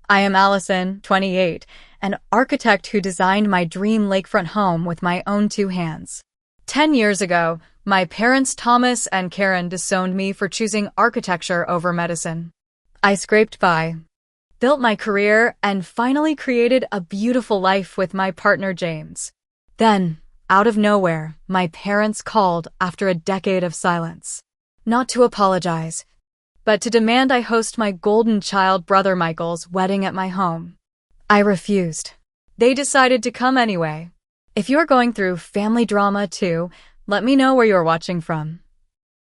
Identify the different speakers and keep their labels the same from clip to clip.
Speaker 1: I am Allison, 28, an architect who designed my dream lakefront home with my own two hands. 10 years ago, my parents Thomas and Karen disowned me for choosing architecture over medicine. I scraped by, built my career, and finally created a beautiful life with my partner James. Then, out of nowhere, my parents called after a decade of silence. Not to apologize, but to demand I host my golden child brother Michael's wedding at my home. I refused. They decided to come anyway. If you're going through family drama too, let me know where you're watching from.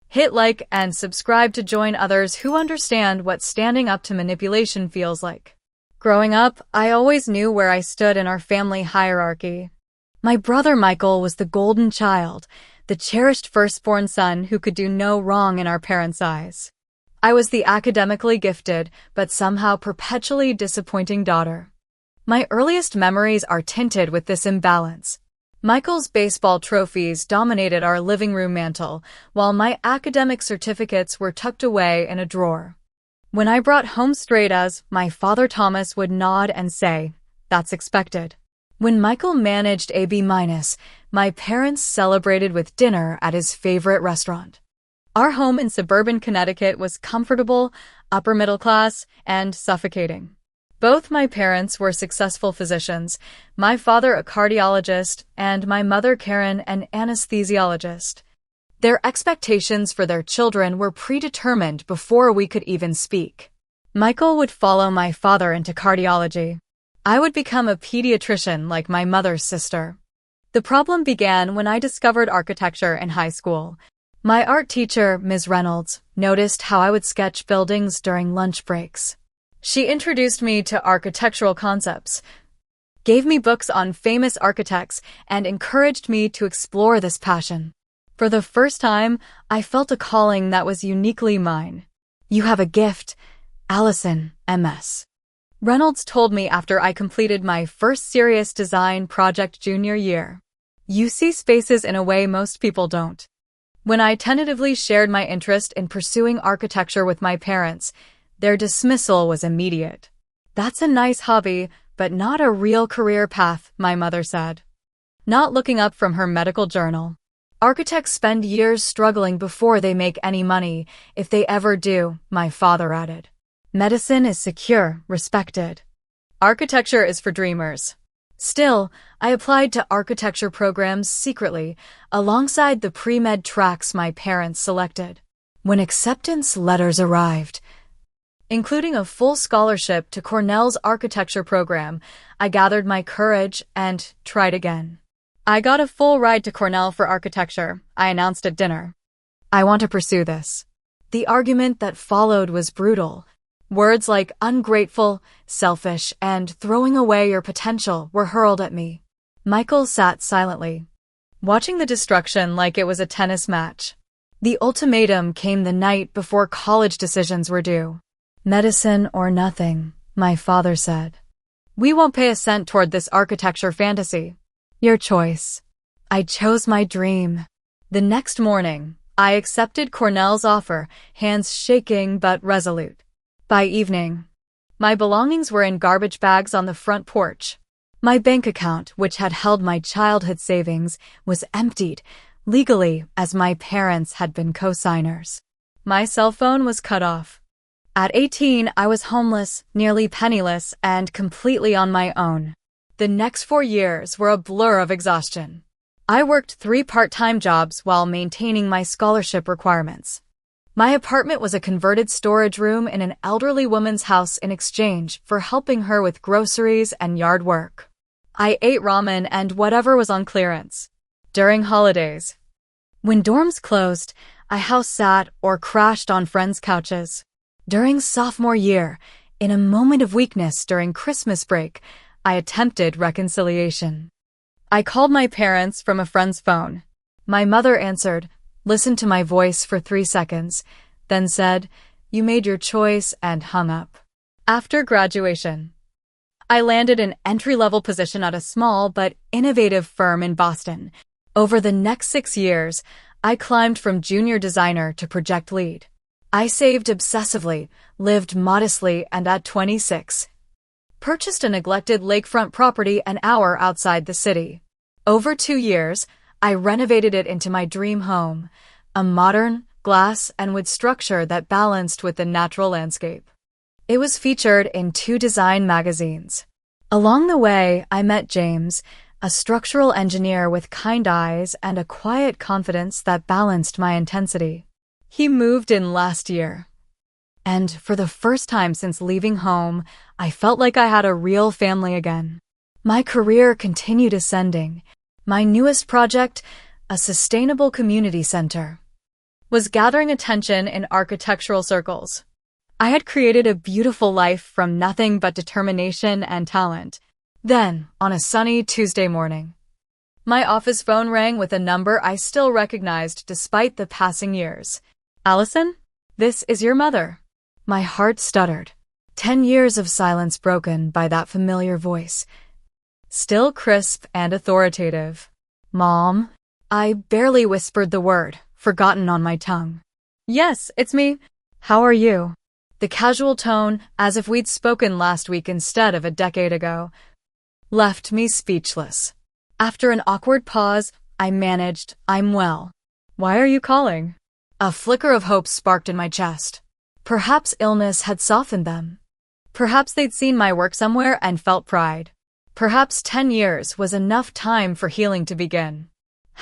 Speaker 1: Hit like and subscribe to join others who understand what standing up to manipulation feels like. Growing up, I always knew where I stood in our family hierarchy. My brother Michael was the golden child, the cherished firstborn son who could do no wrong in our parents' eyes. I was the academically gifted, but somehow perpetually disappointing daughter. My earliest memories are tinted with this imbalance. Michael's baseball trophies dominated our living room mantel, while my academic certificates were tucked away in a drawer. When I brought home straight A's, my father Thomas would nod and say, "That's expected." When Michael managed a B-, my parents celebrated with dinner at his favorite restaurant. Our home in suburban Connecticut was comfortable, upper middle class, and suffocating. Both my parents were successful physicians, my father a cardiologist and my mother Karen an anesthesiologist. Their expectations for their children were predetermined before we could even speak. Michael would follow my father into cardiology. I would become a pediatrician like my mother's sister. The problem began when I discovered architecture in high school. My art teacher, Ms. Reynolds, noticed how I would sketch buildings during lunch breaks. She introduced me to architectural concepts, gave me books on famous architects, and encouraged me to explore this passion. For the first time, I felt a calling that was uniquely mine. "You have a gift, Allison, MS." Reynolds told me after I completed my first serious design project junior year. "You see spaces in a way most people don't." When I tentatively shared my interest in pursuing architecture with my parents, their dismissal was immediate. "That's a nice hobby, but not a real career path," my mother said, not looking up from her medical journal. "Architects spend years struggling before they make any money, if they ever do," my father added. "Medicine is secure, respected. Architecture is for dreamers." Still, I applied to architecture programs secretly, alongside the pre-med tracks my parents selected. When acceptance letters arrived, including a full scholarship to Cornell's architecture program, I gathered my courage and tried again. "I got a full ride to Cornell for architecture," I announced at dinner. "I want to pursue this." The argument that followed was brutal. Words like ungrateful, selfish, and throwing away your potential were hurled at me. Michael sat silently, watching the destruction like it was a tennis match. The ultimatum came the night before college decisions were due. "Medicine or nothing," my father said. "We won't pay a cent toward this architecture fantasy. Your choice." I chose my dream. The next morning, I accepted Cornell's offer, hands shaking but resolute. By evening, my belongings were in garbage bags on the front porch. My bank account, which had held my childhood savings, was emptied, legally, as my parents had been co-signers. My cell phone was cut off. At 18, I was homeless, nearly penniless, and completely on my own. The next 4 years were a blur of exhaustion. I worked 3 part-time jobs while maintaining my scholarship requirements. My apartment was a converted storage room in an elderly woman's house in exchange for helping her with groceries and yard work. I ate ramen and whatever was on clearance. During holidays, when dorms closed, I house sat or crashed on friends' couches. During sophomore year, in a moment of weakness during Christmas break, I attempted reconciliation. I called my parents from a friend's phone. My mother answered, listened to my voice for 3 seconds, then said, "You made your choice," and hung up. After graduation, I landed an entry-level position at a small but innovative firm in Boston. Over the next 6 years, I climbed from junior designer to project lead. I saved obsessively, lived modestly, and at 26, purchased a neglected lakefront property an hour outside the city. Over 2 years, I renovated it into my dream home, a modern, glass and wood structure that balanced with the natural landscape. It was featured in 2 design magazines. Along the way, I met James, a structural engineer with kind eyes and a quiet confidence that balanced my intensity. He moved in last year. And for the first time since leaving home, I felt like I had a real family again. My career continued ascending. My newest project, a sustainable community center, was gathering attention in architectural circles. I had created a beautiful life from nothing but determination and talent. Then, on a sunny Tuesday morning, my office phone rang with a number I still recognized despite the passing years. "Allison, this is your mother." My heart stuttered. 10 years of silence broken by that familiar voice. Still crisp and authoritative. "Mom?" I barely whispered the word, forgotten on my tongue. "Yes, it's me. How are you?" The casual tone, as if we'd spoken last week instead of a decade ago, left me speechless. After an awkward pause, I managed, "I'm well." "Why are you calling?" A flicker of hope sparked in my chest. Perhaps illness had softened them. Perhaps they'd seen my work somewhere and felt pride. Perhaps 10 years was enough time for healing to begin.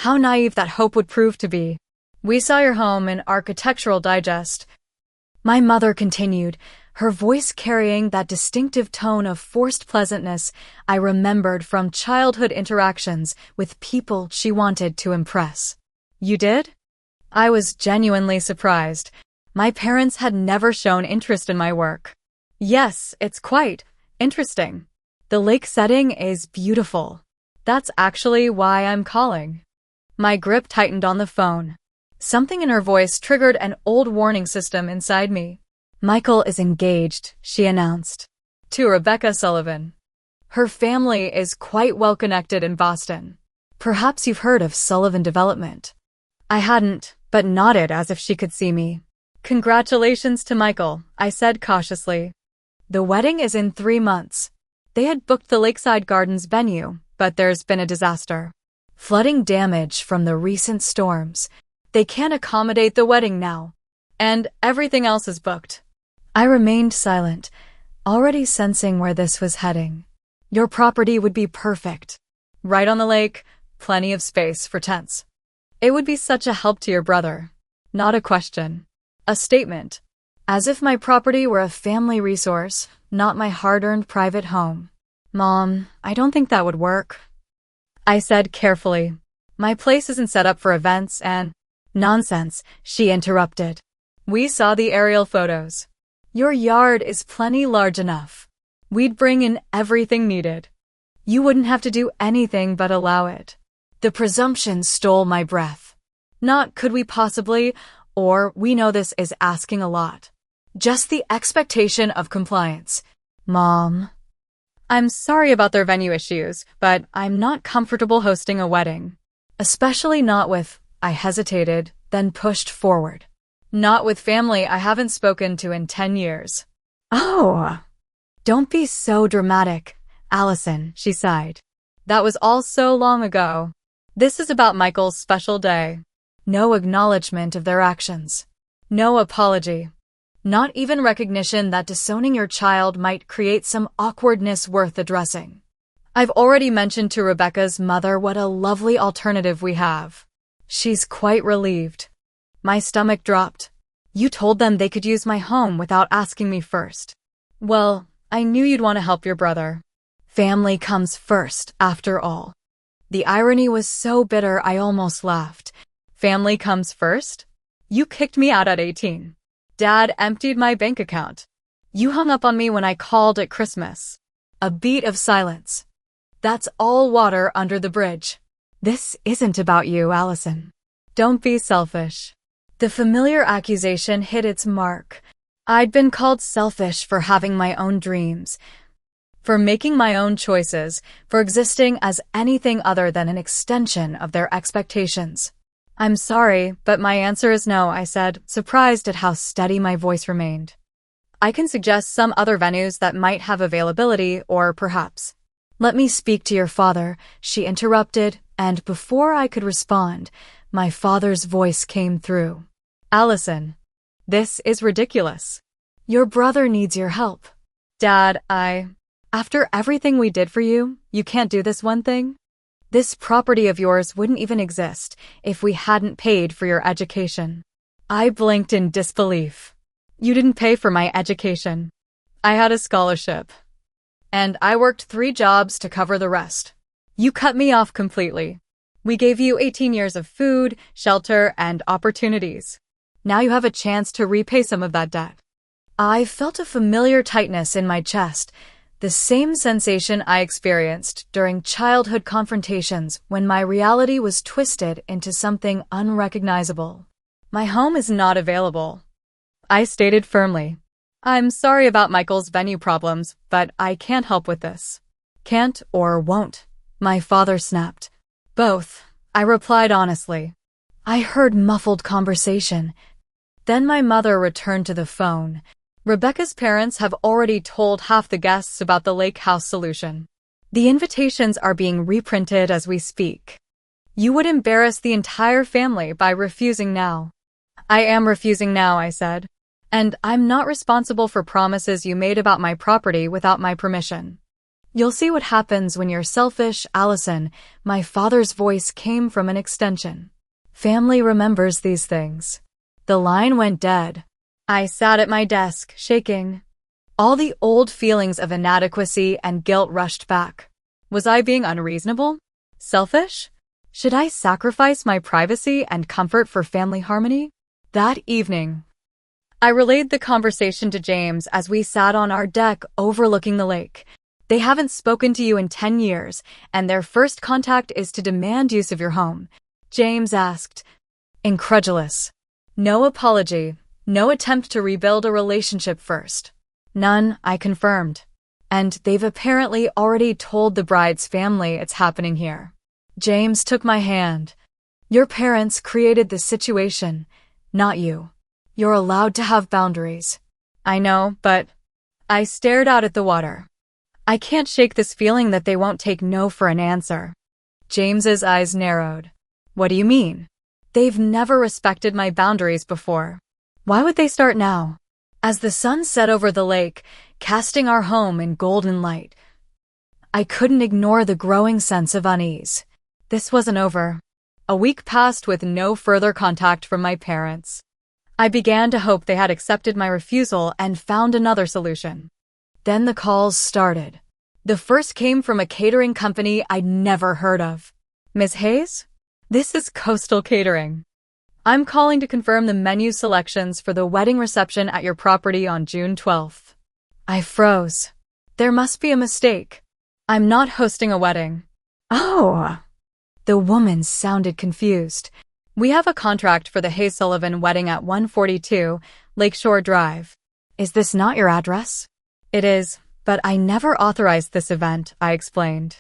Speaker 1: How naive that hope would prove to be. "We saw your home in Architectural Digest." My mother continued, her voice carrying that distinctive tone of forced pleasantness I remembered from childhood interactions with people she wanted to impress. "You did?" I was genuinely surprised. My parents had never shown interest in my work. "Yes, it's quite interesting. The lake setting is beautiful. That's actually why I'm calling." My grip tightened on the phone. Something in her voice triggered an old warning system inside me. "Michael is engaged," she announced. "To Rebecca Sullivan. Her family is quite well connected in Boston. Perhaps you've heard of Sullivan Development." I hadn't, but nodded as if she could see me. "Congratulations to Michael," I said cautiously. "The wedding is in 3 months." They had booked the Lakeside Gardens venue, but there's been a disaster. Flooding damage from the recent storms. They can't accommodate the wedding now. And everything else is booked. I remained silent, already sensing where this was heading. "Your property would be perfect. Right on the lake, plenty of space for tents. It would be such a help to your brother." Not a question. A statement. As if my property were a family resource, not my hard-earned private home. "Mom, I don't think that would work," I said carefully. "My place isn't set up for events and—" "Nonsense," she interrupted. "We saw the aerial photos. Your yard is plenty large enough. We'd bring in everything needed. You wouldn't have to do anything but allow it." The presumption stole my breath. Not "could we possibly," or "we know this is asking a lot." Just the expectation of compliance. "Mom, I'm sorry about their venue issues, but I'm not comfortable hosting a wedding. Especially not with—" I hesitated, then pushed forward. "Not with family I haven't spoken to in 10 years. "Oh, don't be so dramatic, Allison," she sighed. "That was all so long ago. This is about Michael's special day. No acknowledgement of their actions. No apology. Not even recognition that disowning your child might create some awkwardness worth addressing. I've already mentioned to Rebecca's mother what a lovely alternative we have. She's quite relieved." My stomach dropped. "You told them they could use my home without asking me first." "Well, I knew you'd want to help your brother. Family comes first, after all." The irony was so bitter I almost laughed. "Family comes first? You kicked me out at 18. Dad emptied my bank account. You hung up on me when I called at Christmas." A beat of silence. "That's all water under the bridge. This isn't about you, Allison. Don't be selfish." The familiar accusation hit its mark. I'd been called selfish for having my own dreams, for making my own choices, for existing as anything other than an extension of their expectations. "I'm sorry, but my answer is no," I said, surprised at how steady my voice remained. I can suggest some other venues that might have availability, or perhaps. Let me speak to your father, she interrupted, and before I could respond, my father's voice came through. Allison, this is ridiculous. Your brother needs your help. Dad, after everything we did for you, you can't do this one thing? This property of yours wouldn't even exist if we hadn't paid for your education. I blinked in disbelief. You didn't pay for my education. I had a scholarship. And I worked 3 jobs to cover the rest. You cut me off completely. We gave you 18 years of food, shelter, and opportunities. Now you have a chance to repay some of that debt. I felt a familiar tightness in my chest, the same sensation I experienced during childhood confrontations when my reality was twisted into something unrecognizable. My home is not available, I stated firmly. I'm sorry about Michael's venue problems, but I can't help with this. Can't or won't, my father snapped. Both, I replied honestly. I heard muffled conversation. Then my mother returned to the phone. Rebecca's parents have already told half the guests about the lake house solution. The invitations are being reprinted as we speak. You would embarrass the entire family by refusing now. I am refusing now, I said. And I'm not responsible for promises you made about my property without my permission. You'll see what happens when you're selfish, Allison. My father's voice came from an extension. Family remembers these things. The line went dead. I sat at my desk, shaking. All the old feelings of inadequacy and guilt rushed back. Was I being unreasonable? Selfish? Should I sacrifice my privacy and comfort for family harmony? That evening, I relayed the conversation to James as we sat on our deck overlooking the lake. They haven't spoken to you in 10 years, and their first contact is to demand use of your home. James asked, incredulous. No apology, no attempt to rebuild a relationship first. None, I confirmed. And they've apparently already told the bride's family it's happening here. James took my hand. Your parents created this situation, not you. You're allowed to have boundaries. I know, but I stared out at the water. I can't shake this feeling that they won't take no for an answer. James's eyes narrowed. What do you mean? They've never respected my boundaries before. Why would they start now? As the sun set over the lake, casting our home in golden light, I couldn't ignore the growing sense of unease. This wasn't over. A week passed with no further contact from my parents. I began to hope they had accepted my refusal and found another solution. Then the calls started. The first came from a catering company I'd never heard of. Ms. Hayes? This is Coastal Catering. I'm calling to confirm the menu selections for the wedding reception at your property on June 12th. I froze. There must be a mistake. I'm not hosting a wedding. Oh! The woman sounded confused. We have a contract for the Hayes-Sullivan wedding at 142 Lakeshore Drive. Is this not your address? It is, but I never authorized this event, I explained.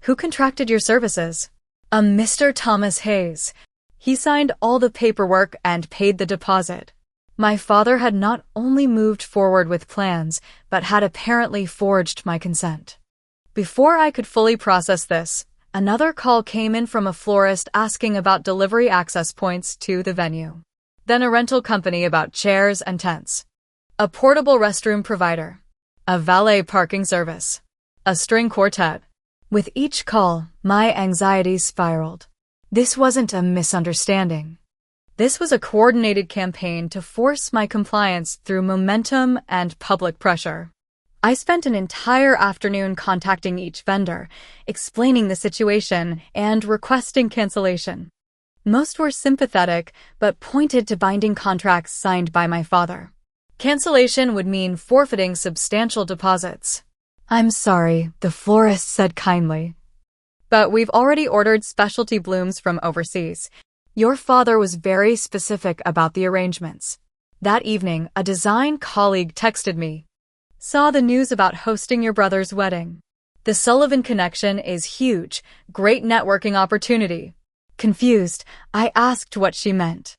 Speaker 1: Who contracted your services? A Mr. Thomas Hayes. He signed all the paperwork and paid the deposit. My father had not only moved forward with plans, but had apparently forged my consent. Before I could fully process this, another call came in from a florist asking about delivery access points to the venue. Then a rental company about chairs and tents. A portable restroom provider. A valet parking service. A string quartet. With each call, my anxiety spiraled. This wasn't a misunderstanding. This was a coordinated campaign to force my compliance through momentum and public pressure. I spent an entire afternoon contacting each vendor, explaining the situation and requesting cancellation. Most were sympathetic, but pointed to binding contracts signed by my father. Cancellation would mean forfeiting substantial deposits. I'm sorry, the florist said kindly. But we've already ordered specialty blooms from overseas. Your father was very specific about the arrangements. That evening, a design colleague texted me. Saw the news about hosting your brother's wedding. The Sullivan connection is huge, great networking opportunity. Confused, I asked what she meant.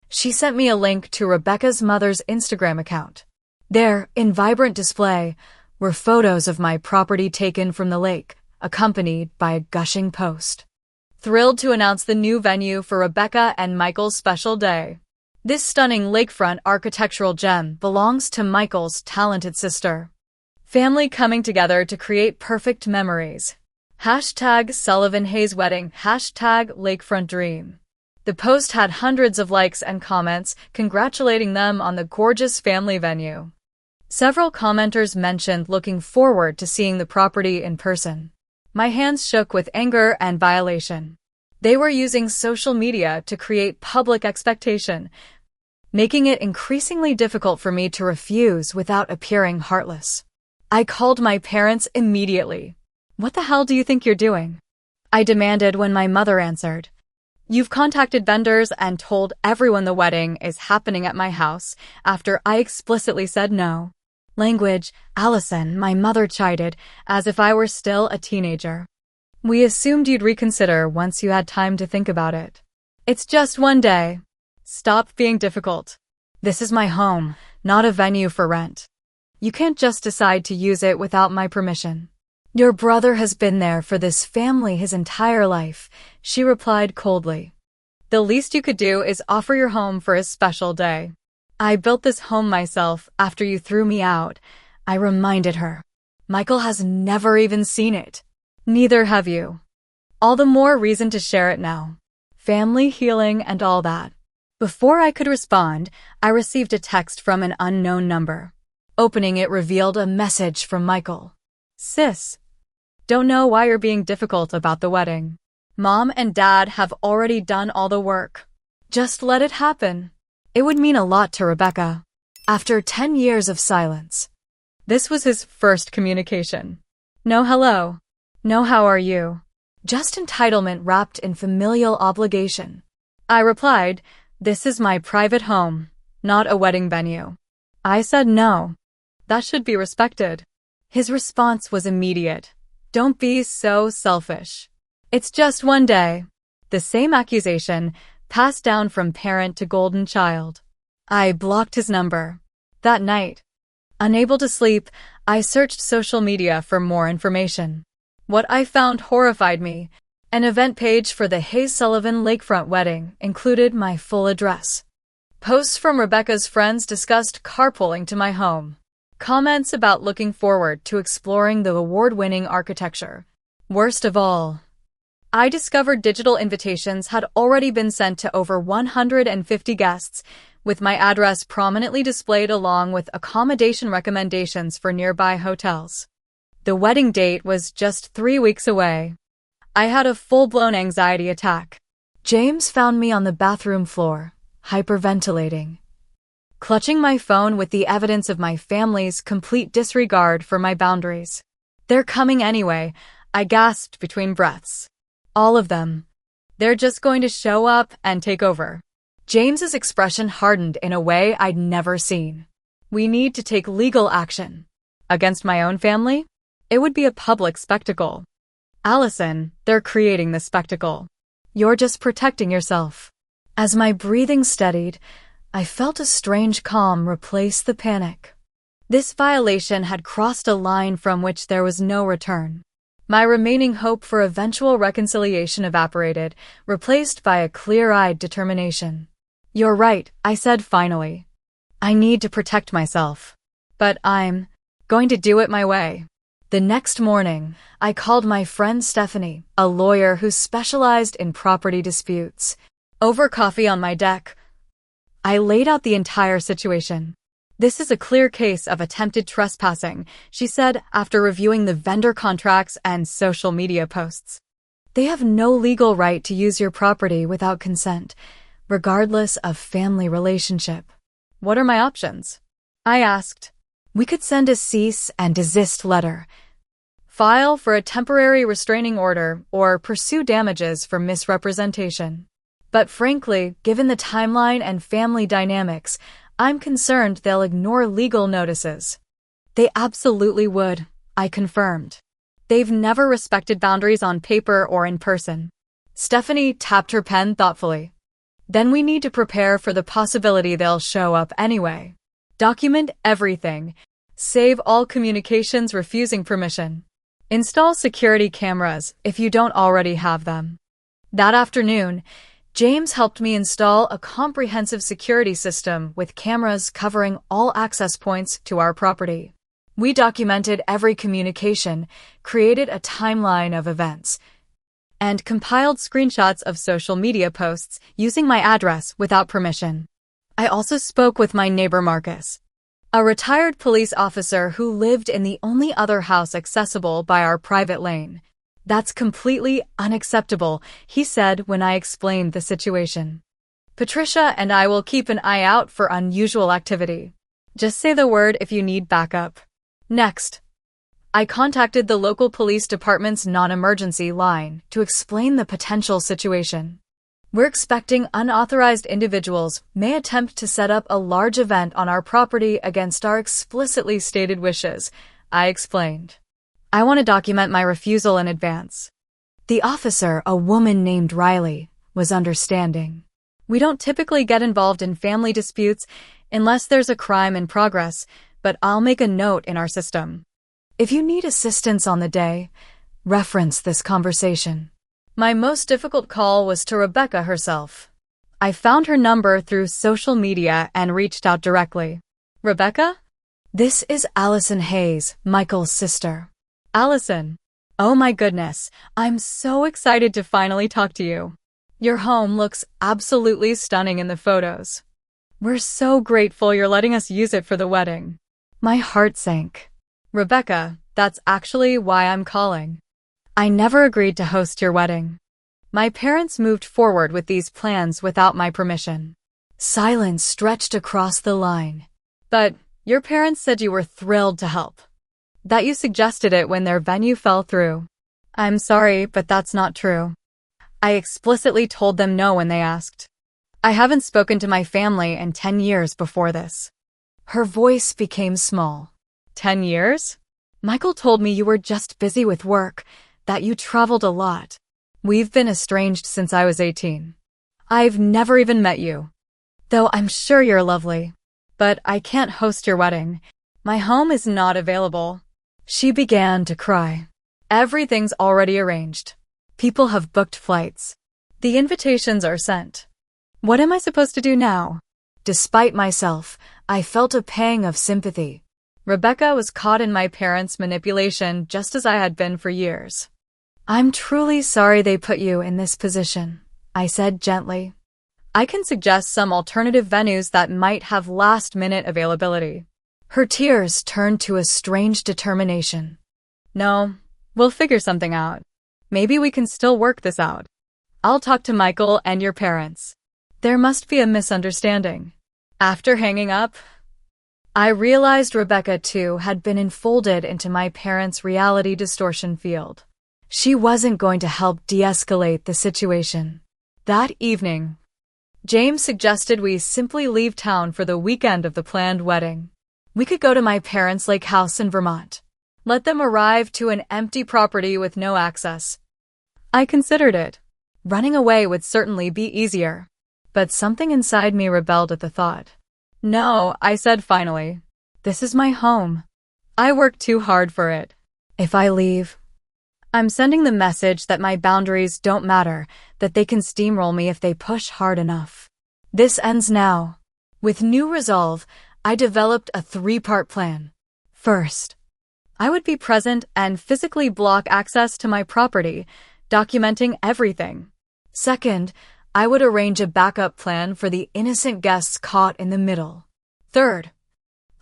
Speaker 1: She sent me a link to Rebecca's mother's Instagram account. There, in vibrant display, were photos of my property taken from the lake, accompanied by a gushing post. Thrilled to announce the new venue for Rebecca and Michael's special day. This stunning lakefront architectural gem belongs to Michael's talented sister. Family coming together to create perfect memories. Hashtag Sullivan Hayes Wedding, hashtag Lakefront Dream. The post had hundreds of likes and comments congratulating them on the gorgeous family venue. Several commenters mentioned looking forward to seeing the property in person. My hands shook with anger and violation. They were using social media to create public expectation, making it increasingly difficult for me to refuse without appearing heartless. I called my parents immediately. "What the hell do you think you're doing?" I demanded when my mother answered. "You've contacted vendors and told everyone the wedding is happening at my house after I explicitly said no." Language, Allison, my mother chided, as if I were still a teenager. "We assumed you'd reconsider once you had time to think about it. It's just one day. Stop being difficult. This is my home, not a venue for rent. You can't just decide to use it without my permission." "Your brother has been there for this family his entire life," she replied coldly. "The least you could do is offer your home for his special day." "I built this home myself after you threw me out," I reminded her. "Michael has never even seen it." "Neither have you. All the more reason to share it now. Family healing and all that." Before I could respond, I received a text from an unknown number. Opening it revealed a message from Michael. "Sis, don't know why you're being difficult about the wedding. Mom and Dad have already done all the work. Just let it happen. It would mean a lot to Rebecca." After 10 years of silence. This was his first communication. No hello. No how are you. Just entitlement wrapped in familial obligation. I replied, "This is my private home, not a wedding venue." I said no. That should be respected. His response was immediate. "Don't be so selfish. It's just one day." The same accusation, passed down from parent to golden child. I blocked his number. That night, unable to sleep, I searched social media for more information. What I found horrified me. An event page for the Hayes Sullivan lakefront wedding included my full address. Posts from Rebecca's friends discussed carpooling to my home. Comments about looking forward to exploring the award-winning architecture. Worst of all, I discovered digital invitations had already been sent to over 150 guests, with my address prominently displayed along with accommodation recommendations for nearby hotels. The wedding date was just 3 weeks away. I had a full-blown anxiety attack. James found me on the bathroom floor, hyperventilating, clutching my phone with the evidence of my family's complete disregard for my boundaries. "They're coming anyway," I gasped between breaths. "All of them. They're just going to show up and take over." James's expression hardened in a way I'd never seen. "We need to take legal action." Against my own family? It would be a public spectacle. "Allison, they're creating the spectacle. You're just protecting yourself." As my breathing steadied, I felt a strange calm replace the panic. This violation had crossed a line from which there was no return. My remaining hope for eventual reconciliation evaporated, replaced by a clear-eyed determination. "You're right," I said finally. "I need to protect myself. But I'm going to do it my way." The next morning, I called my friend Stephanie, a lawyer who specialized in property disputes. Over coffee on my deck, I laid out the entire situation. "This is a clear case of attempted trespassing," she said after reviewing the vendor contracts and social media posts. "They have no legal right to use your property without consent, regardless of family relationship." "What are my options?" I asked. "We could send a cease and desist letter, file for a temporary restraining order, or pursue damages for misrepresentation. But frankly, given the timeline and family dynamics, I'm concerned they'll ignore legal notices." "They absolutely would," I confirmed. "They've never respected boundaries on paper or in person." Stephanie tapped her pen thoughtfully. "Then we need to prepare for the possibility they'll show up anyway. Document everything. Save all communications refusing permission. Install security cameras if you don't already have them. That afternoon, James helped me install a comprehensive security system with cameras covering all access points to our property. We documented every communication, created a timeline of events, and compiled screenshots of social media posts using my address without permission. I also spoke with my neighbor Marcus, a retired police officer who lived in the only other house accessible by our private lane. "That's completely unacceptable," he said when I explained the situation. "Patricia and I will keep an eye out for unusual activity. Just say the word if you need backup." Next, I contacted the local police department's non-emergency line to explain the potential situation. "We're expecting unauthorized individuals may attempt to set up a large event on our property against our explicitly stated wishes," I explained. "I want to document my refusal in advance." The officer, a woman named Riley, was understanding. "We don't typically get involved in family disputes unless there's a crime in progress, but I'll make a note in our system. If you need assistance on the day, reference this conversation." My most difficult call was to Rebecca herself. I found her number through social media and reached out directly. "Rebecca? This is Allison Hayes, Michael's sister." "Allison. Oh my goodness, I'm so excited to finally talk to you. Your home looks absolutely stunning in the photos. We're so grateful you're letting us use it for the wedding." My heart sank. "Rebecca, that's actually why I'm calling. I never agreed to host your wedding. My parents moved forward with these plans without my permission." Silence stretched across the line. "But your parents said you were thrilled to help. That you suggested it when their venue fell through." "I'm sorry, but that's not true. I explicitly told them no when they asked. I haven't spoken to my family in 10 years before this." Her voice became small. 10 years? Michael told me you were just busy with work, that you traveled a lot. We've been estranged since I was 18. I've never even met you. Though I'm sure you're lovely. But I can't host your wedding. My home is not available." She began to cry. "Everything's already arranged. People have booked flights. The invitations are sent. What am I supposed to do now?" Despite myself, I felt a pang of sympathy. Rebecca was caught in my parents' manipulation just as I had been for years. "I'm truly sorry they put you in this position," I said gently. "I can suggest some alternative venues that might have last-minute availability." Her tears turned to a strange determination. "No, we'll figure something out. Maybe we can still work this out. I'll talk to Michael and your parents. There must be a misunderstanding." After hanging up, I realized Rebecca, too, had been enfolded into my parents' reality distortion field. She wasn't going to help de-escalate the situation. That evening, James suggested we simply leave town for the weekend of the planned wedding. We could go to my parents' lake house in Vermont. Let them arrive to an empty property with no access. I considered it. Running away would certainly be easier. But something inside me rebelled at the thought. "No," I said finally. "This is my home. I worked too hard for it. If I leave, I'm sending the message that my boundaries don't matter, that they can steamroll me if they push hard enough." This ends now. With new resolve, I developed a 3-part plan. First, I would be present and physically block access to my property, documenting everything. Second, I would arrange a backup plan for the innocent guests caught in the middle. Third,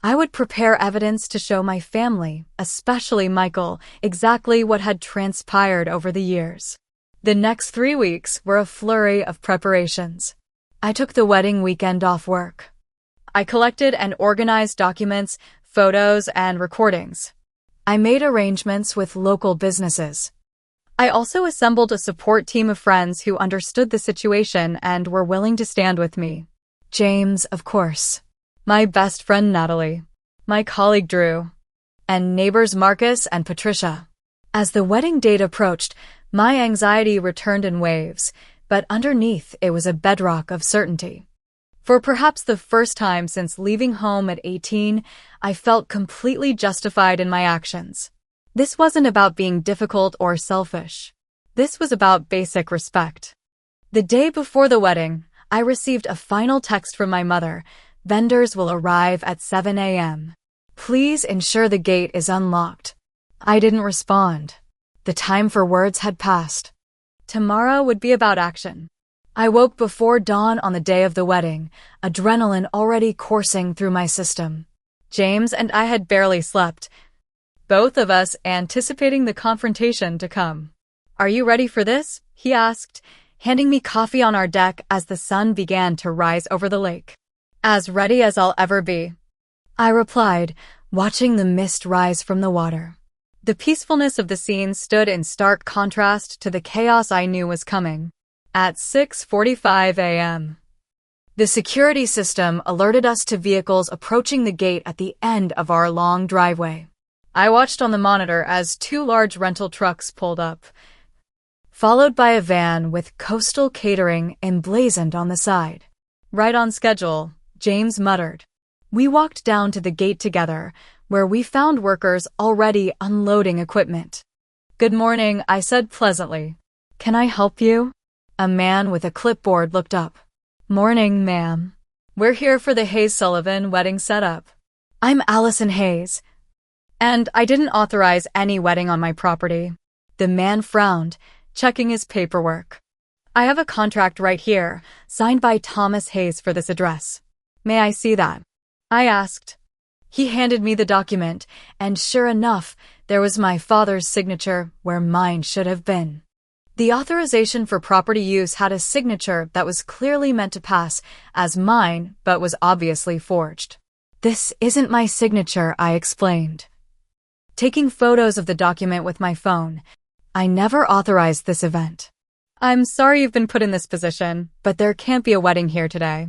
Speaker 1: I would prepare evidence to show my family, especially Michael, exactly what had transpired over the years. The next 3 weeks were a flurry of preparations. I took the wedding weekend off work. I collected and organized documents, photos, and recordings. I made arrangements with local businesses. I also assembled a support team of friends who understood the situation and were willing to stand with me. James, of course. My best friend Natalie. My colleague Drew. And neighbors Marcus and Patricia. As the wedding date approached, my anxiety returned in waves, but underneath it was a bedrock of certainty. For perhaps the first time since leaving home at 18, I felt completely justified in my actions. This wasn't about being difficult or selfish. This was about basic respect. The day before the wedding, I received a final text from my mother. Vendors will arrive at 7 a.m. Please ensure the gate is unlocked. I didn't respond. The time for words had passed. Tomorrow would be about action. I woke before dawn on the day of the wedding, adrenaline already coursing through my system. James and I had barely slept, both of us anticipating the confrontation to come. "Are you ready for this?" he asked, handing me coffee on our deck as the sun began to rise over the lake. "As ready as I'll ever be," I replied, watching the mist rise from the water. The peacefulness of the scene stood in stark contrast to the chaos I knew was coming. At 6:45 a.m., the security system alerted us to vehicles approaching the gate at the end of our long driveway. I watched on the monitor as 2 large rental trucks pulled up, followed by a van with Coastal Catering emblazoned on the side. "Right on schedule," James muttered. We walked down to the gate together, where we found workers already unloading equipment. "Good morning," I said pleasantly. "Can I help you?" A man with a clipboard looked up. "Morning, ma'am. We're here for the Hayes-Sullivan wedding setup." "I'm Allison Hayes, and I didn't authorize any wedding on my property." The man frowned, checking his paperwork. "I have a contract right here, signed by Thomas Hayes for this address. May I see that?" I asked. He handed me the document, and sure enough, there was my father's signature where mine should have been. The authorization for property use had a signature that was clearly meant to pass as mine, but was obviously forged. "This isn't my signature," I explained, taking photos of the document with my phone. "I never authorized this event." "I'm sorry you've been put in this position, but there can't be a wedding here today."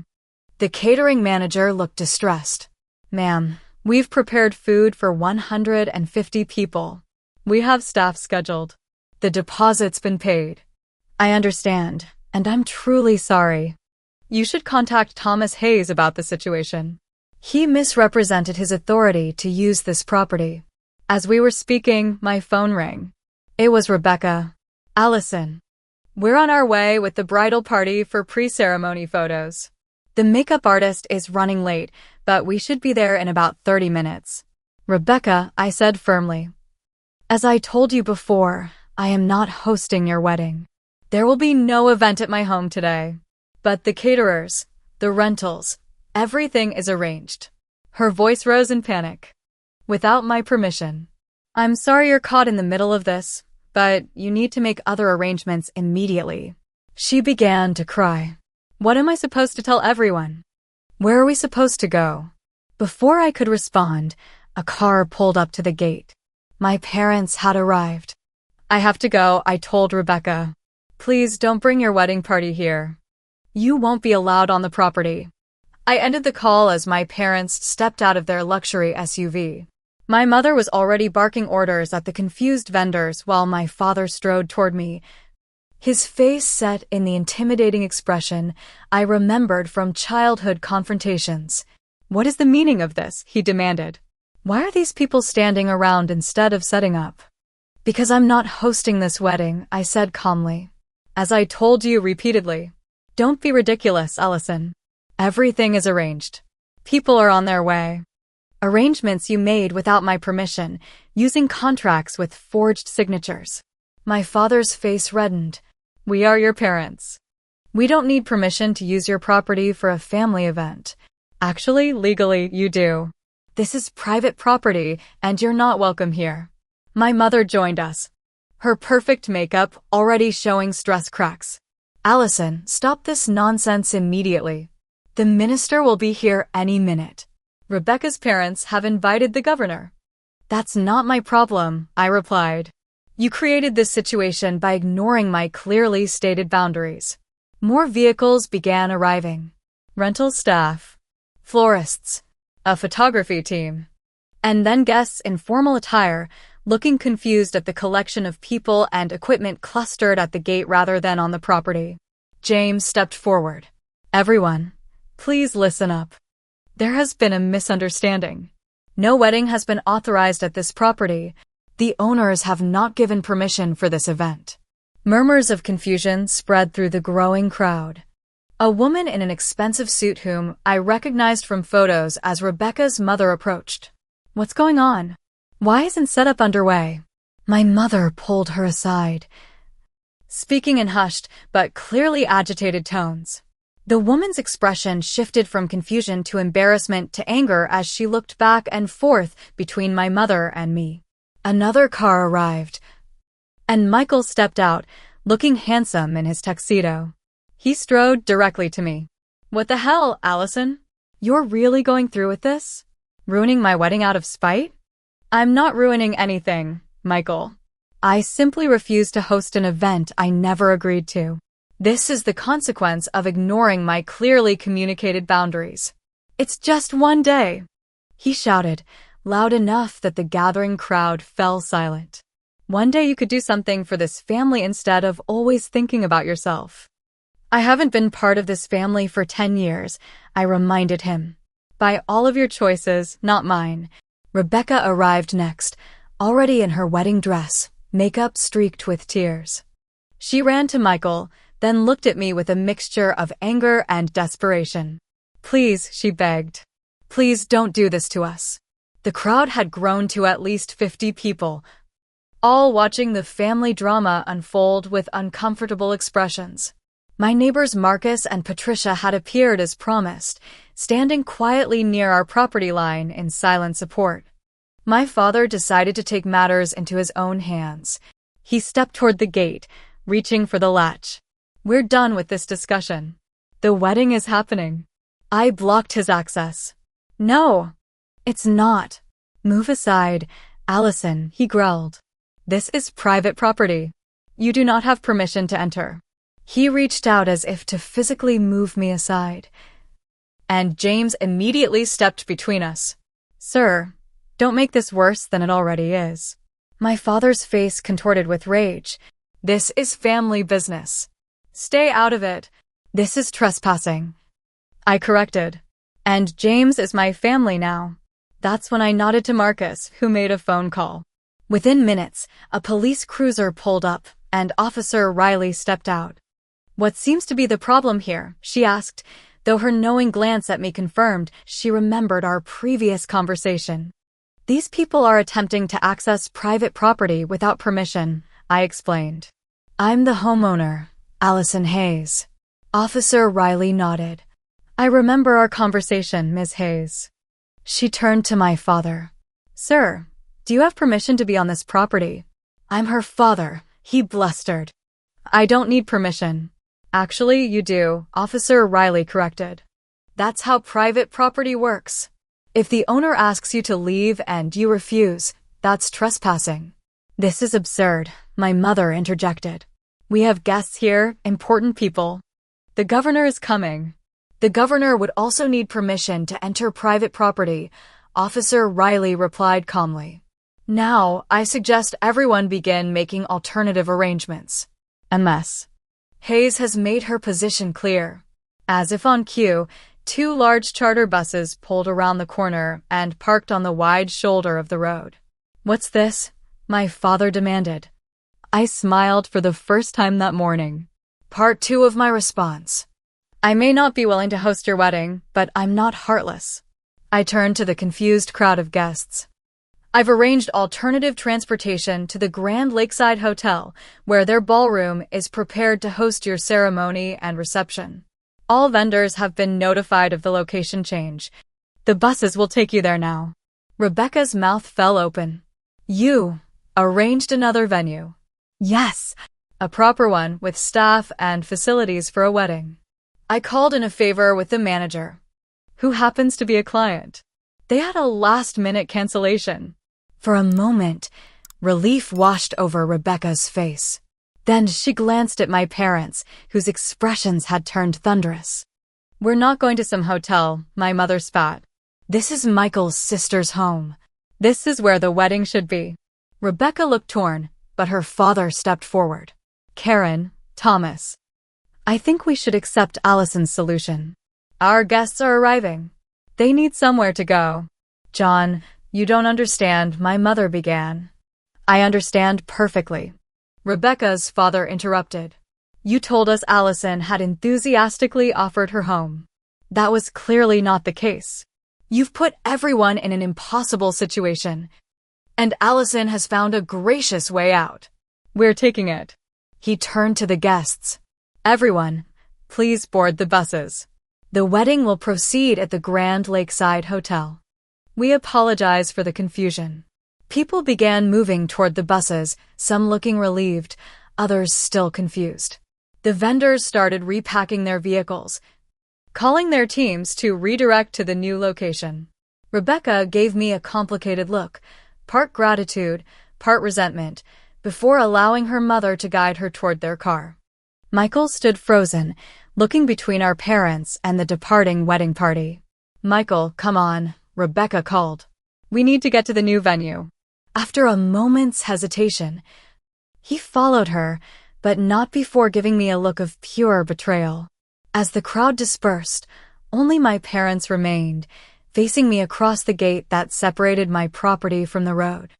Speaker 1: The catering manager looked distressed. "Ma'am, we've prepared food for 150 people. We have staff scheduled. The deposit's been paid." "I understand, and I'm truly sorry." "You should contact Thomas Hayes about the situation. He misrepresented his authority to use this property." As we were speaking, my phone rang. It was Rebecca. "Allison, we're on our way with the bridal party for pre-ceremony photos. The makeup artist is running late, but we should be there in about 30 minutes. "Rebecca," I said firmly, "as I told you before, I am not hosting your wedding. There will be no event at my home today. But the caterers, the rentals, everything is arranged." Her voice rose in panic. "Without my permission. I'm sorry you're caught in the middle of this, but you need to make other arrangements immediately." She began to cry. "What am I supposed to tell everyone? Where are we supposed to go?" Before I could respond, a car pulled up to the gate. My parents had arrived. "I have to go," I told Rebecca. "Please don't bring your wedding party here. You won't be allowed on the property." I ended the call as my parents stepped out of their luxury SUV. My mother was already barking orders at the confused vendors while my father strode toward me, his face set in the intimidating expression I remembered from childhood confrontations. "What is the meaning of this?" he demanded. "Why are these people standing around instead of setting up?" "Because I'm not hosting this wedding," I said calmly. "As I told you repeatedly. Don't be ridiculous, Allison. Everything is arranged. People are on their way." Arrangements you made without my permission, using contracts with forged signatures. My father's face reddened. "We are your parents. We don't need permission to use your property for a family event. Actually, legally, you do. This is private property, and you're not welcome here." My mother joined us, her perfect makeup already showing stress cracks. "Allison, stop this nonsense immediately. The minister will be here any minute. Rebecca's parents have invited the governor." "That's not my problem," I replied. "You created this situation by ignoring my clearly stated boundaries." More vehicles began arriving. Rental staff, florists, a photography team, and then guests in formal attire, looking confused at the collection of people and equipment clustered at the gate rather than on the property. James stepped forward. "Everyone, Please listen up. There has been a misunderstanding. No wedding has been authorized at this property. The owners have not given permission for this event. Murmurs of confusion spread through the growing crowd. A woman in an expensive suit whom I recognized from photos as Rebecca's mother approached. What's going on? Why isn't setup underway? My mother pulled her aside, speaking in hushed but clearly agitated tones. The woman's expression shifted from confusion to embarrassment to anger as she looked back and forth between my mother and me. Another car arrived, and Michael stepped out, looking handsome in his tuxedo. He strode directly to me. What the hell, Allison? You're really going through with this? Ruining my wedding out of spite? I'm not ruining anything, Michael. I simply refuse to host an event I never agreed to. This is the consequence of ignoring my clearly communicated boundaries. It's just one day, he shouted, loud enough that the gathering crowd fell silent. One day you could do something for this family instead of always thinking about yourself. I haven't been part of this family for 10 years, I reminded him. By all of your choices, not mine. Rebecca arrived next, already in her wedding dress, makeup streaked with tears. She ran to Michael, then looked at me with a mixture of anger and desperation. Please, she begged. Please don't do this to us. The crowd had grown to at least 50 people, all watching the family drama unfold with uncomfortable expressions. My neighbors Marcus and Patricia had appeared as promised, standing quietly near our property line in silent support. My father decided to take matters into his own hands. He stepped toward the gate, reaching for the latch. We're done with this discussion. The wedding is happening. I blocked his access. No, it's not. Move aside, Allison, he growled. This is private property. You do not have permission to enter. He reached out as if to physically move me aside, and James immediately stepped between us. Sir, don't make this worse than it already is. My father's face contorted with rage. This is family business. Stay out of it. This is trespassing. I corrected. And James is my family now. That's when I nodded to Marcus, who made a phone call. Within minutes, a police cruiser pulled up, and Officer Riley stepped out. What seems to be the problem here? She asked, though her knowing glance at me confirmed she remembered our previous conversation. These people are attempting to access private property without permission, I explained. I'm the homeowner, Allison Hayes. Officer Riley nodded. I remember our conversation, Ms. Hayes. She turned to my father. Sir, do you have permission to be on this property? I'm her father, he blustered. I don't need permission. Actually, you do, Officer Riley corrected. That's how private property works. If the owner asks you to leave and you refuse, that's trespassing. This is absurd, my mother interjected. We have guests here, important people. The governor is coming. The governor would also need permission to enter private property, Officer Riley replied calmly. Now, I suggest everyone begin making alternative arrangements. MS. Hayes has made her position clear. As if on cue, 2 large charter buses pulled around the corner and parked on the wide shoulder of the road. What's this? My father demanded. I smiled for the first time that morning. Part 2 of my response. I may not be willing to host your wedding, but I'm not heartless. I turned to the confused crowd of guests. I've arranged alternative transportation to the Grand Lakeside Hotel, where their ballroom is prepared to host your ceremony and reception. All vendors have been notified of the location change. The buses will take you there now. Rebecca's mouth fell open. You arranged another venue. Yes, a proper one with staff and facilities for a wedding. I called in a favor with the manager, who happens to be a client. They had a last-minute cancellation. For a moment, relief washed over Rebecca's face. Then she glanced at my parents, whose expressions had turned thunderous. We're not going to some hotel, my mother spat. This is Michael's sister's home. This is where the wedding should be. Rebecca looked torn, but her father stepped forward. Karen, Thomas. I think we should accept Allison's solution. Our guests are arriving. They need somewhere to go. John, you don't understand, my mother began. I understand perfectly. Rebecca's father interrupted. You told us Allison had enthusiastically offered her home. That was clearly not the case. You've put everyone in an impossible situation, and Allison has found a gracious way out. We're taking it. He turned to the guests. Everyone, please board the buses. The wedding will proceed at the Grand Lakeside Hotel. We apologize for the confusion. People began moving toward the buses, some looking relieved, others still confused. The vendors started repacking their vehicles, calling their teams to redirect to the new location. Rebecca gave me a complicated look, part gratitude, part resentment, before allowing her mother to guide her toward their car. Michael stood frozen, looking between our parents and the departing wedding party. Michael, come on, Rebecca called. We need to get to the new venue. After a moment's hesitation, he followed her, but not before giving me a look of pure betrayal. As the crowd dispersed, only my parents remained, facing me across the gate that separated my property from the road.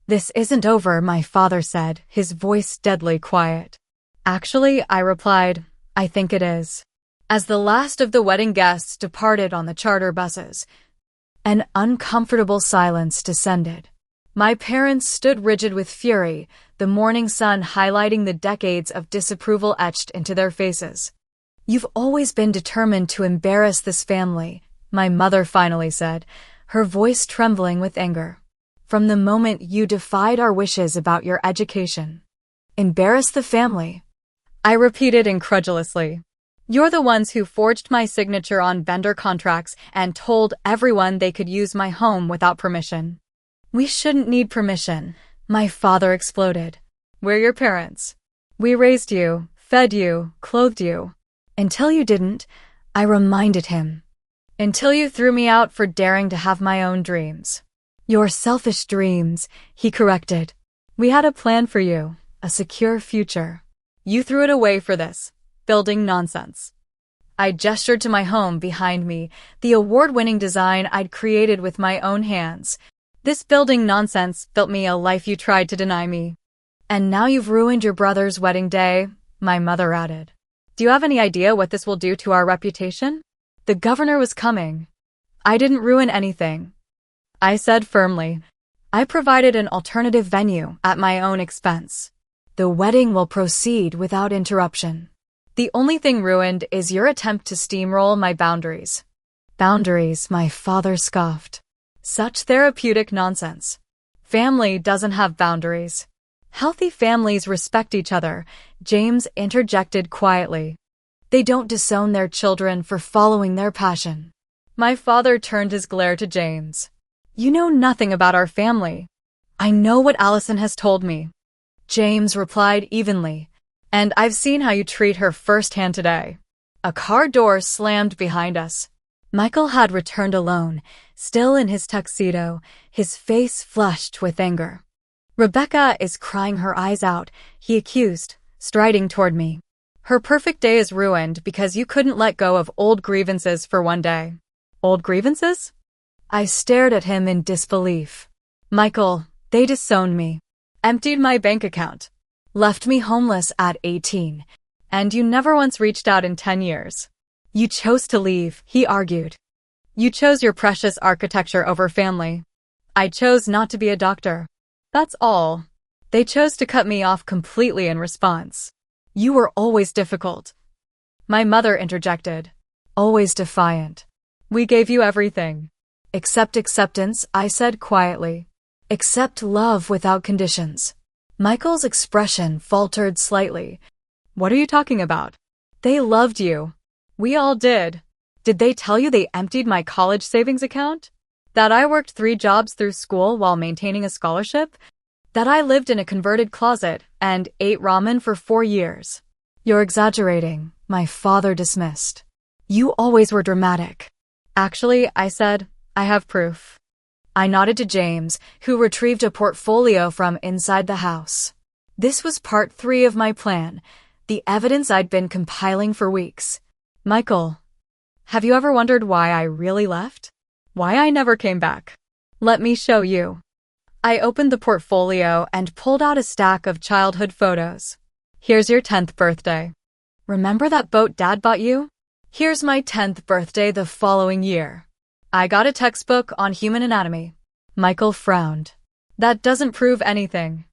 Speaker 1: This isn't over, my father said, his voice deadly quiet. Actually, I replied, I think it is. As the last of the wedding guests departed on the charter buses, an uncomfortable silence descended. My parents stood rigid with fury, the morning sun highlighting the decades of disapproval etched into their faces. You've always been determined to embarrass this family, my mother finally said, her voice trembling with anger. From the moment you defied our wishes about your education. Embarrass the family? I repeated incredulously. You're the ones who forged my signature on vendor contracts and told everyone they could use my home without permission. We shouldn't need permission, my father exploded. We're your parents. We raised you, fed you, clothed you. Until you didn't, I reminded him. Until you threw me out for daring to have my own dreams. Your selfish dreams, he corrected. We had a plan for you, a secure future. You threw it away for this, building nonsense. I gestured to my home behind me, the award-winning design I'd created with my own hands. This building nonsense built me a life you tried to deny me. And now you've ruined your brother's wedding day, my mother added. Do you have any idea what this will do to our reputation? The governor was coming. I didn't ruin anything, I said firmly. I provided an alternative venue at my own expense. The wedding will proceed without interruption. The only thing ruined is your attempt to steamroll my boundaries. Boundaries, my father scoffed. Such therapeutic nonsense. Family doesn't have boundaries. Healthy families respect each other, James interjected quietly. They don't disown their children for following their passion. My father turned his glare to James. You know nothing about our family. I know what Allison has told me. James replied evenly. And I've seen how you treat her firsthand today. A car door slammed behind us. Michael had returned alone, still in his tuxedo, his face flushed with anger. Rebecca is crying her eyes out, he accused, striding toward me. Her perfect day is ruined because you couldn't let go of old grievances for one day. Old grievances? I stared at him in disbelief. Michael, they disowned me, emptied my bank account, left me homeless at 18, and you never once reached out in 10 years. You chose to leave, he argued. You chose your precious architecture over family. I chose not to be a doctor. That's all. They chose to cut me off completely in response. You were always difficult. My mother interjected. Always defiant. We gave you everything. Accept acceptance, I said quietly. Accept love without conditions. Michael's expression faltered slightly. What are you talking about? They loved you. We all did. Did they tell you they emptied my college savings account? That I worked 3 jobs through school while maintaining a scholarship? That I lived in a converted closet and ate ramen for 4 years? You're exaggerating, my father dismissed. You always were dramatic. Actually, I said, I have proof. I nodded to James, who retrieved a portfolio from inside the house. This was part 3 of my plan, the evidence I'd been compiling for weeks. Michael, Have you ever wondered why I really left? Why I never came back? Let me show you. I opened the portfolio and pulled out a stack of childhood photos. Here's your 10th birthday. Remember that boat Dad bought you? Here's my 10th birthday the following year. I got a textbook on human anatomy. Michael frowned. That doesn't prove anything.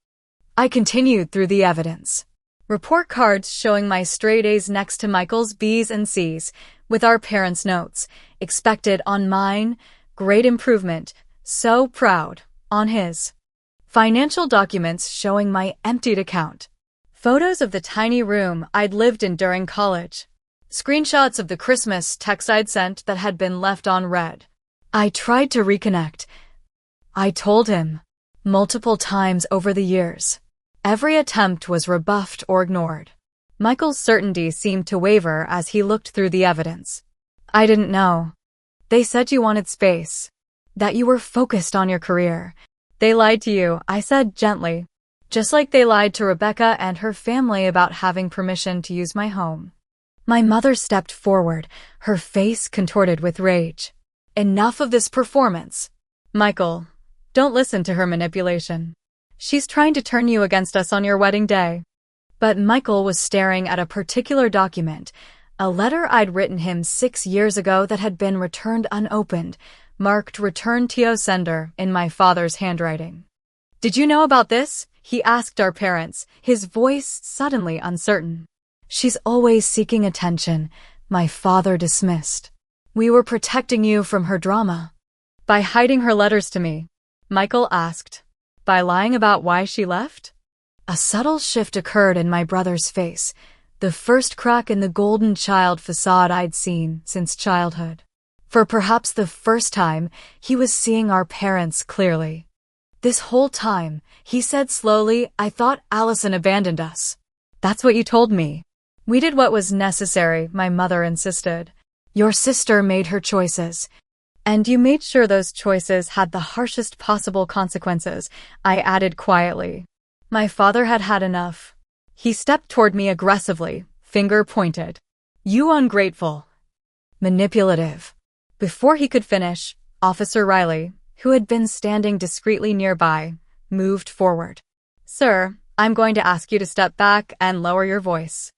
Speaker 1: I continued through the evidence. Report cards showing my straight A's next to Michael's B's and C's, with our parents' notes, expected on mine, great improvement, so proud, on his. Financial documents showing my emptied account. Photos of the tiny room I'd lived in during college. Screenshots of the Christmas text I'd sent that had been left unread. I tried to reconnect. I told him, multiple times over the years. Every attempt was rebuffed or ignored. Michael's certainty seemed to waver as he looked through the evidence. I didn't know. They said you wanted space. That you were focused on your career. They lied to you, I said gently. Just like they lied to Rebecca and her family about having permission to use my home. My mother stepped forward, her face contorted with rage. Enough of this performance. Michael, don't listen to her manipulation. She's trying to turn you against us on your wedding day. But Michael was staring at a particular document, a letter I'd written him 6 years ago that had been returned unopened, marked Return to Sender in my father's handwriting. Did you know about this? He asked our parents, his voice suddenly uncertain. She's always seeking attention, my father dismissed. We were protecting you from her drama. By hiding her letters to me, Michael asked. By lying about why she left? A subtle shift occurred in my brother's face, the first crack in the golden child facade I'd seen since childhood. For perhaps the first time, he was seeing our parents clearly. This whole time, he said slowly, I thought Allison abandoned us. That's what you told me. We did what was necessary, my mother insisted. Your sister made her choices. And you made sure those choices had the harshest possible consequences, I added quietly. My father had had enough. He stepped toward me aggressively, finger pointed. You ungrateful. Manipulative. Before he could finish, Officer Riley, who had been standing discreetly nearby, moved forward. Sir, I'm going to ask you to step back and lower your voice.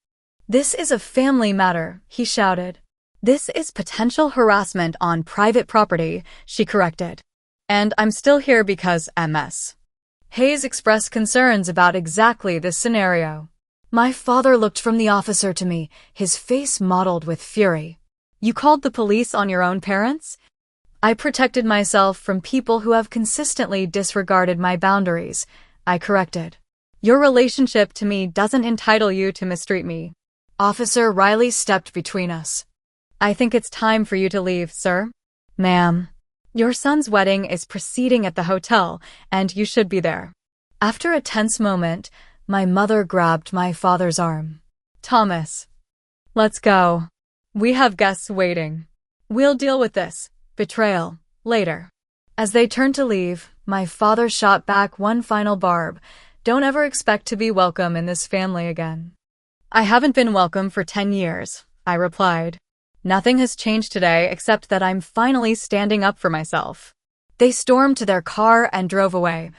Speaker 1: This is a family matter, he shouted. This is potential harassment on private property, she corrected. And I'm still here because MS. Hayes expressed concerns about exactly this scenario. My father looked from the officer to me, his face mottled with fury. You called the police on your own parents? I protected myself from people who have consistently disregarded my boundaries, I corrected. Your relationship to me doesn't entitle you to mistreat me. Officer Riley stepped between us. I think it's time for you to leave, sir. Ma'am. Your son's wedding is proceeding at the hotel, and you should be there. After a tense moment, my mother grabbed my father's arm. Thomas. Let's go. We have guests waiting. We'll deal with this betrayal later. As they turned to leave, my father shot back one final barb. Don't ever expect to be welcome in this family again. I haven't been welcome for 10 years, I replied. Nothing has changed today except that I'm finally standing up for myself. They stormed to their car and drove away,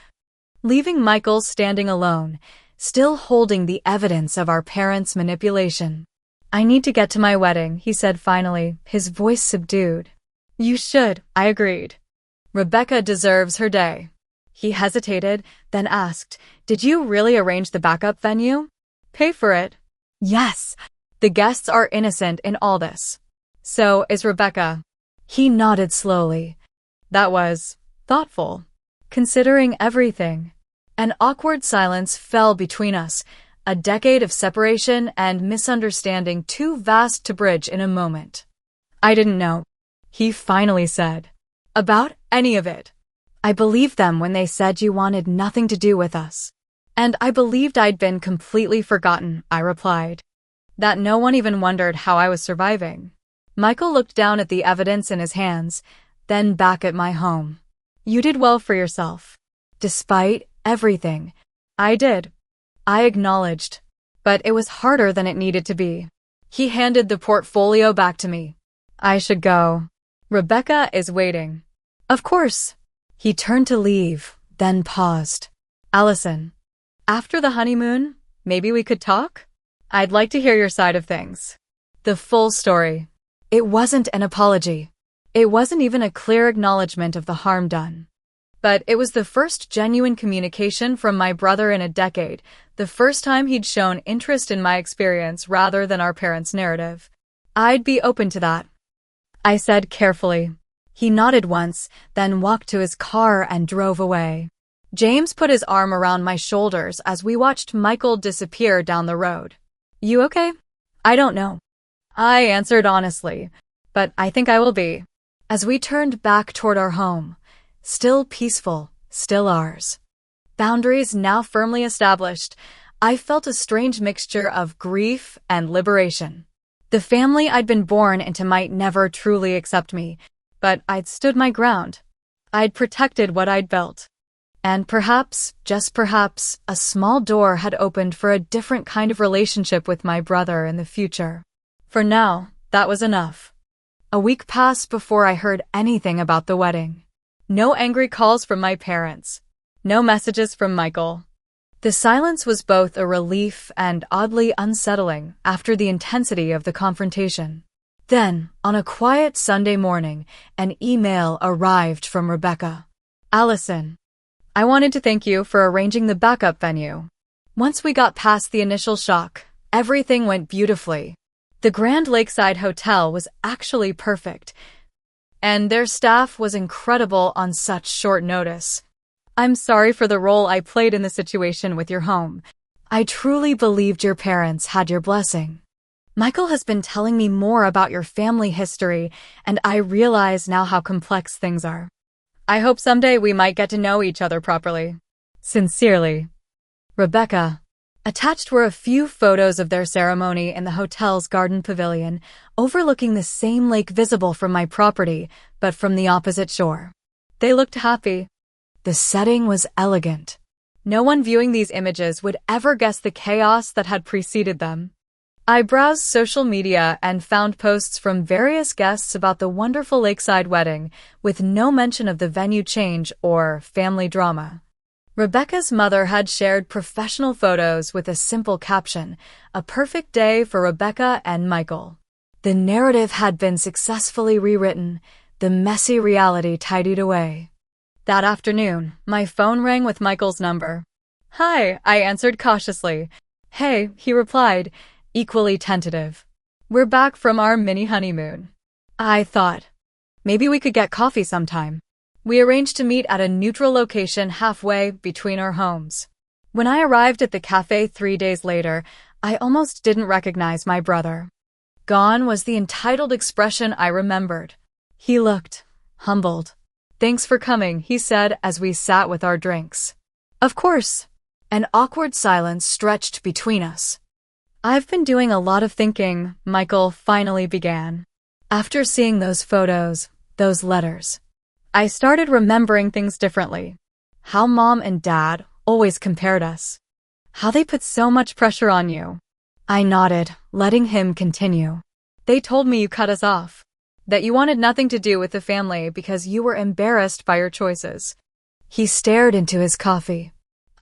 Speaker 1: leaving Michael standing alone, still holding the evidence of our parents' manipulation. I need to get to my wedding, he said finally, his voice subdued. You should, I agreed. Rebecca deserves her day. He hesitated, then asked, Did you really arrange the backup venue? Pay for it? Yes. The guests are innocent in all this. So is Rebecca. He nodded slowly. That was thoughtful. Considering everything. An awkward silence fell between us, a decade of separation and misunderstanding too vast to bridge in a moment. I didn't know, he finally said, about any of it. I believed them when they said you wanted nothing to do with us. And I believed I'd been completely forgotten, I replied. That no one even wondered how I was surviving. Michael looked down at the evidence in his hands, then back at my home. You did well for yourself. Despite everything. I did. I acknowledged. But it was harder than it needed to be. He handed the portfolio back to me. I should go. Rebecca is waiting. Of course. He turned to leave, then paused. Allison, after the honeymoon, maybe we could talk? I'd like to hear your side of things. The full story. It wasn't an apology. It wasn't even a clear acknowledgement of the harm done. But it was the first genuine communication from my brother in a decade, the first time he'd shown interest in my experience rather than our parents' narrative. I'd be open to that, I said carefully. He nodded once, then walked to his car and drove away. James put his arm around my shoulders as we watched Michael disappear down the road. You okay? I don't know. I answered honestly, but I think I will be. As we turned back toward our home, still peaceful, still ours. Boundaries now firmly established, I felt a strange mixture of grief and liberation. The family I'd been born into might never truly accept me, but I'd stood my ground. I'd protected what I'd built. And perhaps, just perhaps, a small door had opened for a different kind of relationship with my brother in the future. For now, that was enough. A week passed before I heard anything about the wedding. No angry calls from my parents. No messages from Michael. The silence was both a relief and oddly unsettling after the intensity of the confrontation. Then, on a quiet Sunday morning, an email arrived from Rebecca. Allison, I wanted to thank you for arranging the backup venue. Once we got past the initial shock, everything went beautifully. The Grand Lakeside Hotel was actually perfect, and their staff was incredible on such short notice. I'm sorry for the role I played in the situation with your home. I truly believed your parents had your blessing. Michael has been telling me more about your family history, and I realize now how complex things are. I hope someday we might get to know each other properly. Sincerely, Rebecca. Attached were a few photos of their ceremony in the hotel's garden pavilion, overlooking the same lake visible from my property, but from the opposite shore. They looked happy. The setting was elegant. No one viewing these images would ever guess the chaos that had preceded them. I browsed social media and found posts from various guests about the wonderful lakeside wedding, with no mention of the venue change or family drama. Rebecca's mother had shared professional photos with a simple caption, "A perfect day for Rebecca and Michael." The narrative had been successfully rewritten, the messy reality tidied away. That afternoon, my phone rang with Michael's number. Hi, I answered cautiously. Hey, he replied, equally tentative. We're back from our mini honeymoon. I thought, maybe we could get coffee sometime. We arranged to meet at a neutral location halfway between our homes. When I arrived at the cafe 3 days later, I almost didn't recognize my brother. Gone was the entitled expression I remembered. He looked humbled. Thanks for coming, he said as we sat with our drinks. Of course. An awkward silence stretched between us. I've been doing a lot of thinking, Michael finally began. After seeing those photos, those letters, I started remembering things differently. How Mom and Dad always compared us. How they put so much pressure on you. I nodded, letting him continue. They told me you cut us off. That you wanted nothing to do with the family because you were embarrassed by your choices. He stared into his coffee.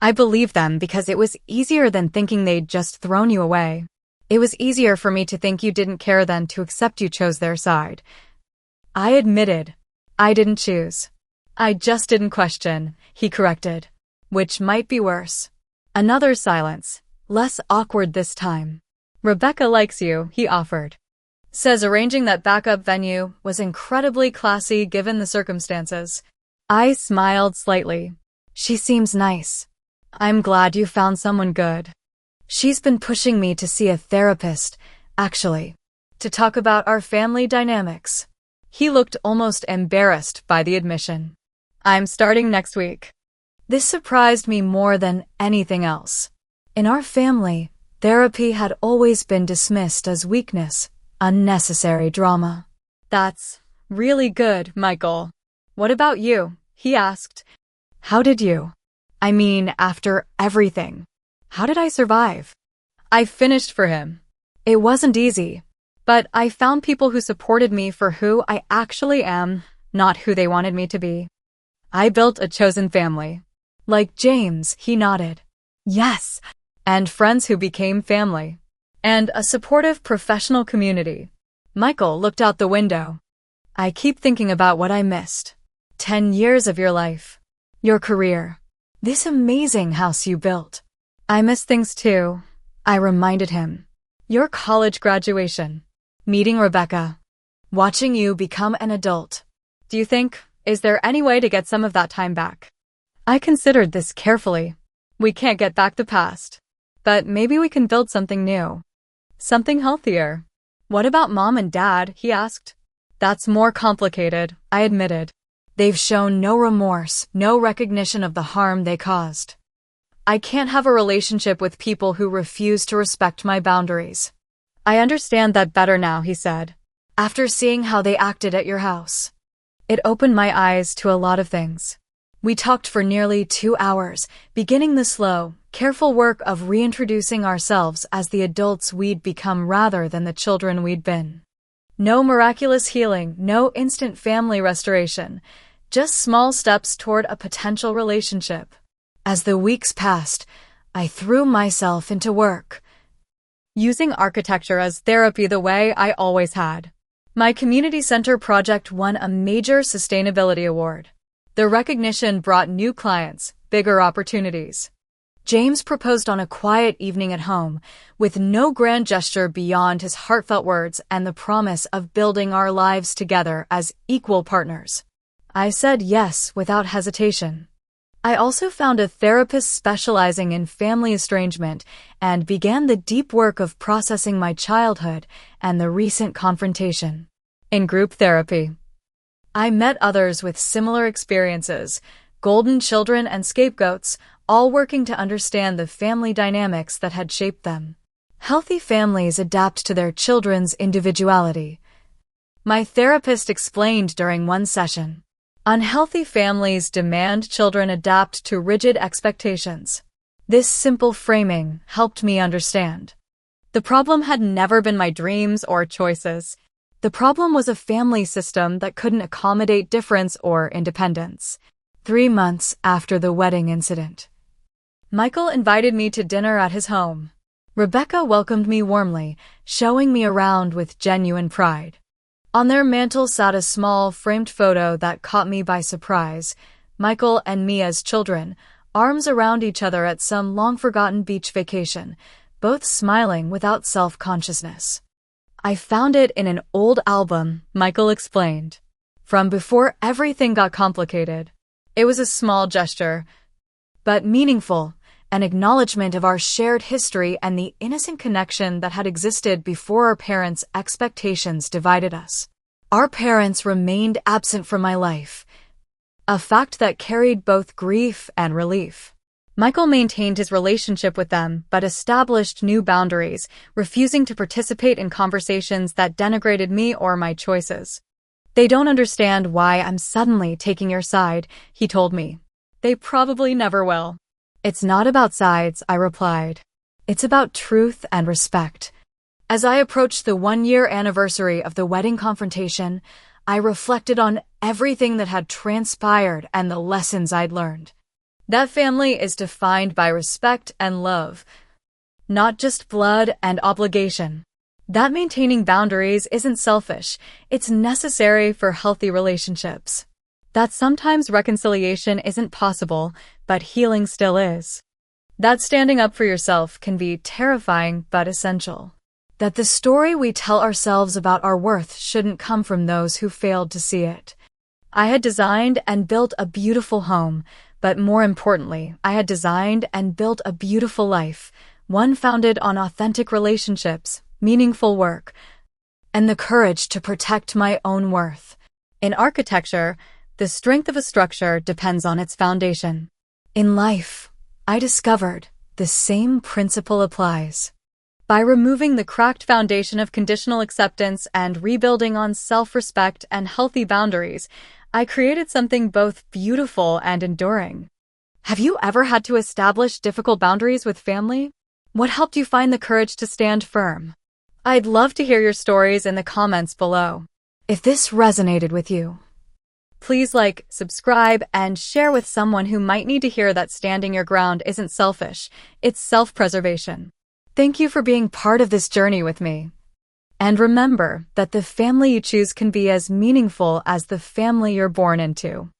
Speaker 1: I believed them because it was easier than thinking they'd just thrown you away. It was easier for me to think you didn't care than to accept you chose their side. I admitted, I didn't choose. I just didn't question, he corrected. Which might be worse. Another silence, less awkward this time. Rebecca likes you, he offered. Says arranging that backup venue was incredibly classy given the circumstances. I smiled slightly. She seems nice. I'm glad you found someone good. She's been pushing me to see a therapist, actually, to talk about our family dynamics. He looked almost embarrassed by the admission. I'm starting next week. This surprised me more than anything else. In our family, therapy had always been dismissed as weakness. Unnecessary drama. That's really good, Michael. What about you? He asked. How did you? I mean, after everything. How did I survive? I finished for him. It wasn't easy. But I found people who supported me for who I actually am, not who they wanted me to be. I built a chosen family. Like James, he nodded. Yes. And friends who became family. And a supportive professional community. Michael looked out the window. I keep thinking about what I missed. 10 years of your life. Your career. This amazing house you built. I miss things too, I reminded him. Your college graduation. Meeting Rebecca. Watching you become an adult. Do you think, is there any way to get some of that time back? I considered this carefully. We can't get back the past. But maybe we can build something new. Something healthier. What about mom and dad? He asked. That's more complicated, I admitted. They've shown no remorse, no recognition of the harm they caused. I can't have a relationship with people who refuse to respect my boundaries. I understand that better now, he said, after seeing how they acted at your house. It opened my eyes to a lot of things. We talked for nearly 2 hours, beginning the slow, careful work of reintroducing ourselves as the adults we'd become rather than the children we'd been. No miraculous healing, no instant family restoration, just small steps toward a potential relationship. As the weeks passed, I threw myself into work, using architecture as therapy the way I always had. My community center project won a major sustainability award. The recognition brought new clients, bigger opportunities. James proposed on a quiet evening at home, with no grand gesture beyond his heartfelt words and the promise of building our lives together as equal partners. I said yes without hesitation. I also found a therapist specializing in family estrangement and began the deep work of processing my childhood and the recent confrontation. In group therapy, I met others with similar experiences, golden children and scapegoats, all working to understand the family dynamics that had shaped them. Healthy families adapt to their children's individuality. My therapist explained during one session. Unhealthy families demand children adapt to rigid expectations. This simple framing helped me understand. The problem had never been my dreams or choices. The problem was a family system that couldn't accommodate difference or independence. 3 months after the wedding incident, Michael invited me to dinner at his home. Rebecca welcomed me warmly, showing me around with genuine pride. On their mantel sat a small, framed photo that caught me by surprise. Michael and me as children, arms around each other at some long-forgotten beach vacation, both smiling without self-consciousness. I found it in an old album, Michael explained, from before everything got complicated. It was a small gesture, but meaningful, an acknowledgement of our shared history and the innocent connection that had existed before our parents' expectations divided us. Our parents remained absent from my life, a fact that carried both grief and relief. Michael maintained his relationship with them but established new boundaries, refusing to participate in conversations that denigrated me or my choices. They don't understand why I'm suddenly taking your side, he told me. They probably never will. It's not about sides, I replied. It's about truth and respect. As I approached the 1-year anniversary of the wedding confrontation, I reflected on everything that had transpired and the lessons I'd learned. That family is defined by respect and love, not just blood and obligation. That maintaining boundaries isn't selfish, it's necessary for healthy relationships. That sometimes reconciliation isn't possible, but healing still is. That standing up for yourself can be terrifying but essential. That the story we tell ourselves about our worth shouldn't come from those who failed to see it. I had designed and built a beautiful home, but more importantly, I had designed and built a beautiful life, one founded on authentic relationships, meaningful work, and the courage to protect my own worth. In architecture, the strength of a structure depends on its foundation. In life, I discovered the same principle applies. By removing the cracked foundation of conditional acceptance and rebuilding on self-respect and healthy boundaries, I created something both beautiful and enduring. Have you ever had to establish difficult boundaries with family? What helped you find the courage to stand firm? I'd love to hear your stories in the comments below. If this resonated with you, please like, subscribe, and share with someone who might need to hear that standing your ground isn't selfish, it's self-preservation. Thank you for being part of this journey with me. And remember that the family you choose can be as meaningful as the family you're born into.